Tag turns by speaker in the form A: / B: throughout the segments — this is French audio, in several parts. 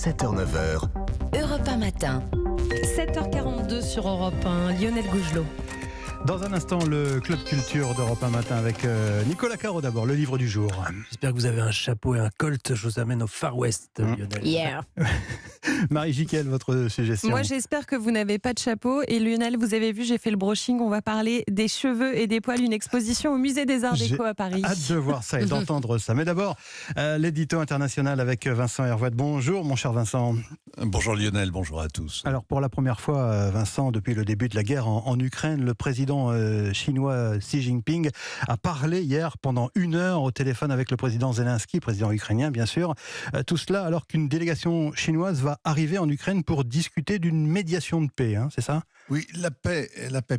A: 7h-9h.
B: Europe 1 matin.
C: 7h42 sur Europe 1, Lionel Gougelot.
D: Dans un instant, le Club Culture d'Europe 1 matin avec Nicolas Caro d'abord, le livre du jour.
E: J'espère que vous avez un chapeau et un colt. Je vous amène au Far West, Lionel.
C: Yeah.
D: Marie Jiquel, votre suggestion.
C: Moi, j'espère que vous n'avez pas de chapeau. Et Lionel, vous avez vu, j'ai fait le brushing. On va parler des cheveux et des poils. Une exposition au Musée des Arts Déco à Paris.
D: Hâte de voir ça et d'entendre ça. Mais d'abord, l'édito international avec Vincent Hervouet. Bonjour, mon cher Vincent.
F: Bonjour Lionel, bonjour à tous.
D: Alors, pour la première fois, Vincent, depuis le début de la guerre en Ukraine, le président chinois Xi Jinping a parlé hier pendant 1 heure au téléphone avec le président Zelensky, président ukrainien bien sûr. Tout cela alors qu'une délégation chinoise va arriver en Ukraine pour discuter d'une médiation de paix, c'est ça ?
F: Oui, la paix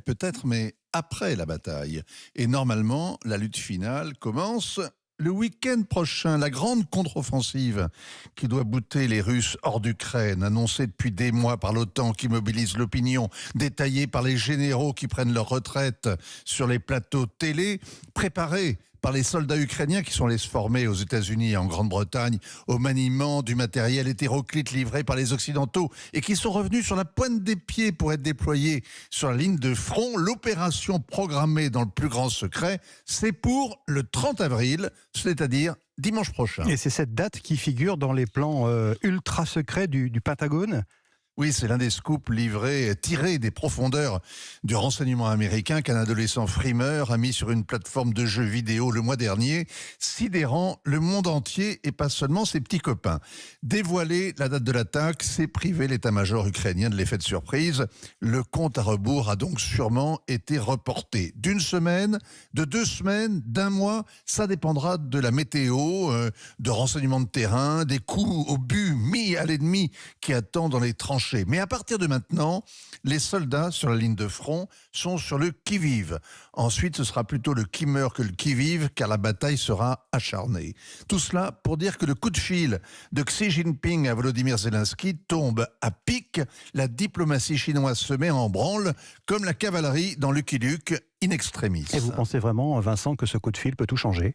F: peut-être, mais après la bataille. Et normalement, la lutte finale commence le week-end prochain. La grande contre-offensive qui doit bouter les Russes hors d'Ukraine, annoncée depuis des mois par l'OTAN qui mobilise l'opinion, détaillée par les généraux qui prennent leur retraite sur les plateaux télé, préparée par les soldats ukrainiens qui sont allés se former aux États-Unis et en Grande-Bretagne au maniement du matériel hétéroclite livré par les Occidentaux et qui sont revenus sur la pointe des pieds pour être déployés sur la ligne de front. L'opération programmée dans le plus grand secret, c'est pour le 30 avril, c'est-à-dire dimanche prochain.
D: Et c'est cette date qui figure dans les plans ultra secrets du Pentagone ?
F: Oui, c'est l'un des scoops tirés des profondeurs du renseignement américain qu'un adolescent frimeur a mis sur une plateforme de jeux vidéo le mois dernier, sidérant le monde entier et pas seulement ses petits copains. Dévoiler la date de l'attaque, c'est priver l'état-major ukrainien de l'effet de surprise. Le compte à rebours a donc sûrement été reporté. D'1 semaine, de 2 semaines, d'1 mois, ça dépendra de la météo, de renseignements de terrain, des coups au but mis à l'ennemi qui attend dans les tranchées. Mais à partir de maintenant, les soldats sur la ligne de front sont sur le qui-vive. Ensuite, ce sera plutôt le qui meurt que le qui-vive, car la bataille sera acharnée. Tout cela pour dire que le coup de fil de Xi Jinping à Volodymyr Zelensky tombe à pic. La diplomatie chinoise se met en branle, comme la cavalerie dans Lucky Luke, in extremis.
D: Et vous pensez vraiment, Vincent, que ce coup de fil peut tout changer ?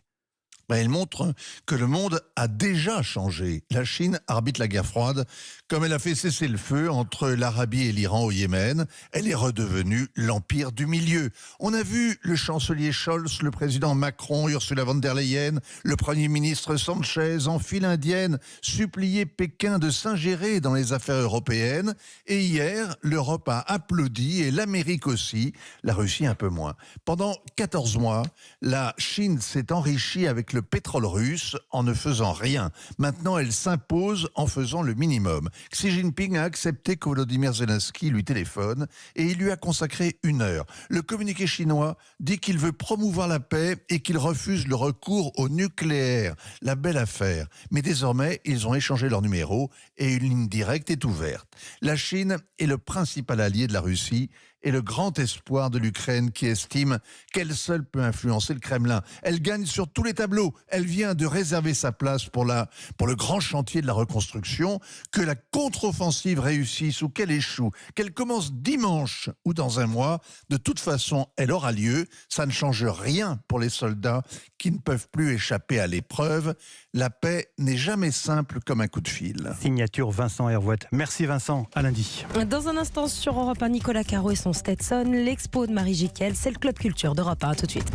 F: Elle montre que le monde a déjà changé. La Chine arbitre la guerre froide, comme elle a fait cesser le feu entre l'Arabie et l'Iran au Yémen. Elle est redevenue l'empire du milieu. On a vu le chancelier Scholz, le président Macron, Ursula von der Leyen, le premier ministre Sanchez en file indienne supplier Pékin de s'ingérer dans les affaires européennes. Et hier, l'Europe a applaudi et l'Amérique aussi, la Russie un peu moins. Pendant 14 mois, la Chine s'est enrichie avec le pétrole russe en ne faisant rien. Maintenant, elle s'impose en faisant le minimum. Xi Jinping a accepté que Volodymyr Zelensky lui téléphone et il lui a consacré 1 heure. Le communiqué chinois dit qu'il veut promouvoir la paix et qu'il refuse le recours au nucléaire. La belle affaire. Mais désormais, ils ont échangé leur numéro et une ligne directe est ouverte. La Chine est le principal allié de la Russie et le grand espoir de l'Ukraine qui estime qu'elle seule peut influencer le Kremlin. Elle gagne sur tous les tableaux. Elle vient de réserver sa place pour le grand chantier de la reconstruction. Que la contre-offensive réussisse ou qu'elle échoue, qu'elle commence dimanche ou dans 1 mois, de toute façon, elle aura lieu. Ça ne change rien pour les soldats qui ne peuvent plus échapper à l'épreuve. La paix n'est jamais simple comme un coup de fil.
D: Signature Vincent Hervouet. Merci Vincent, à lundi.
C: Dans un instant sur Europe 1, Nicolas Caro et son Stetson, l'expo de Marie Jiquel, c'est le Club Culture d'Europe 1, tout de suite.